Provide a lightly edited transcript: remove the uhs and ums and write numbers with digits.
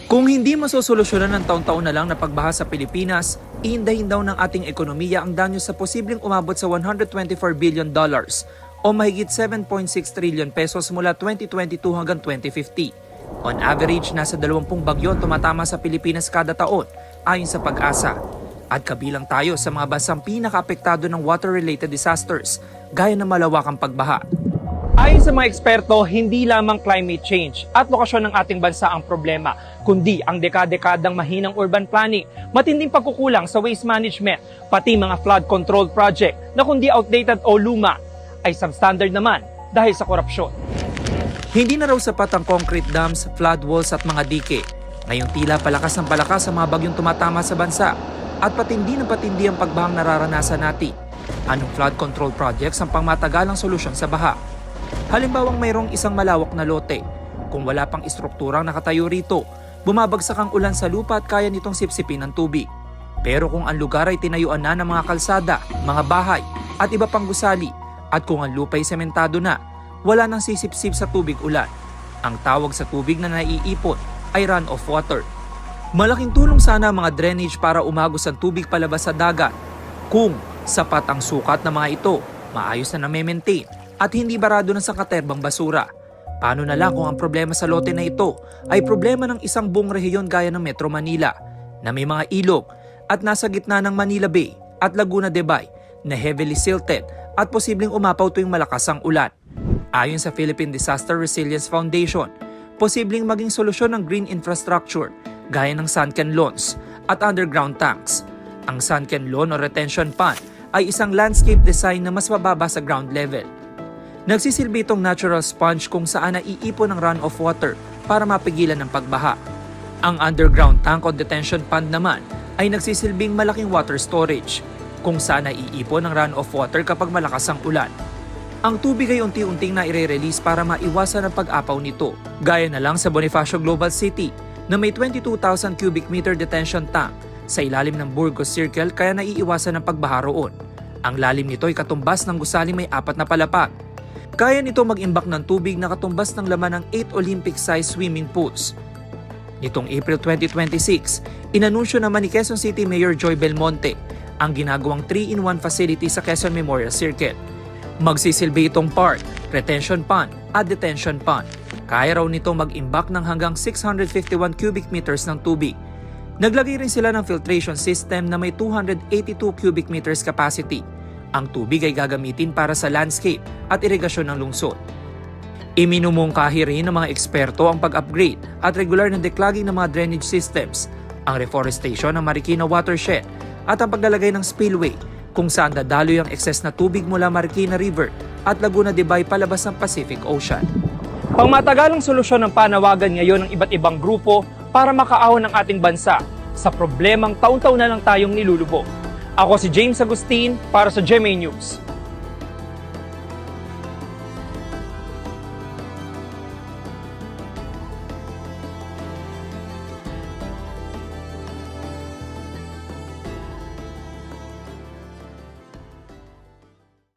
Kung hindi masosolusyonan ng taon-taon na lang na pagbaha sa Pilipinas, iindahin daw ng ating ekonomiya ang danyo sa posibleng umabot sa $124 billion o mahigit 7.6 trillion pesos mula 2022 hanggang 2050. On average, nasa 20 bagyo ang tumatama sa Pilipinas kada taon ayon sa Pag-asa. At kabilang tayo sa mga bansang pinakaapektado ng water-related disasters gaya ng malawakang pagbaha. Ayon sa mga eksperto, hindi lamang climate change at lokasyon ng ating bansa ang problema, kundi ang dekadang mahinang urban planning, matinding pagkukulang sa waste management, pati mga flood control project na kundi outdated o luma, ay substandard naman dahil sa korupsyon. Hindi na raw sapat ang concrete dams, flood walls at mga dike. Ngayong tila palakas ng palakas sa mga bagyong tumatama sa bansa at patindi ang pagbahang nararanasan natin. Anong flood control projects ang pangmatagalang solusyon sa baha? Halimbawang mayroong isang malawak na lote. Kung wala pang istrukturang nakatayo rito, bumabagsak ang ulan sa lupa at kaya nitong sipsipin ng tubig. Pero kung ang lugar ay tinayuan na ng mga kalsada, mga bahay at iba pang gusali, at kung ang lupa ay sementado na, wala nang sisipsip sa tubig ulan. Ang tawag sa tubig na naiipon ay runoff water. Malaking tulong sana ang mga drainage para umagos ang tubig palabas sa dagat. Kung sapat ang sukat ng mga ito, maayos na na-maintain at hindi barado na sa katerbang basura. Paano na lang kung ang problema sa lote na ito ay problema ng isang buong rehiyon gaya ng Metro Manila na may mga ilog at nasa gitna ng Manila Bay at Laguna de Bay na heavily silted at posibleng umapaw tuwing malakas ang ulan. Ayon sa Philippine Disaster Resilience Foundation, posibleng maging solusyon ng green infrastructure gaya ng sunken lawns at underground tanks. Ang sunken lawn o retention pond ay isang landscape design na mas mababa sa ground level. Nagsisilbi itong natural sponge kung saan naiipon ang runoff water para mapigilan ang pagbaha. Ang underground tank o detention pond naman ay nagsisilbing malaking water storage kung saan naiipon ang runoff water kapag malakas ang ulan. Ang tubig ay unti-unting na i-release para maiwasan ang pag-apaw nito. Gaya na lang sa Bonifacio Global City na may 22,000 cubic meter detention tank sa ilalim ng Burgos Circle kaya naiiwasan ang pagbaha roon. Ang lalim nito ay katumbas ng gusaling may 4 na palapag. Kaya nito mag-imbak ng tubig na katumbas ng laman ng 8 Olympic-sized swimming pools. Nitong April 2026, inanunsyo naman ni Quezon City Mayor Joy Belmonte ang ginagawang 3-in-1 facility sa Quezon Memorial Circle. Magsisilbi itong park, retention pond at detention pond. Kaya raw nito mag-imbak ng hanggang 651 cubic meters ng tubig. Naglagay rin sila ng filtration system na may 282 cubic meters capacity. Ang tubig ay gagamitin para sa landscape at irigasyon ng lungsod. Iminumungkahi rin ng mga eksperto ang pag-upgrade at regular na declogging ng mga drainage systems, ang reforestation ng Marikina watershed at ang paglalagay ng spillway kung saan dadaloy ang excess na tubig mula Marikina River at Laguna de Bay palabas ng Pacific Ocean. Pangmatagalang solusyon ng panawagan ngayon ng iba't ibang grupo para makaahon ang ating bansa sa problemang taon-taon na lang tayong nilulubog. Ako si James Agustin para sa GMA News.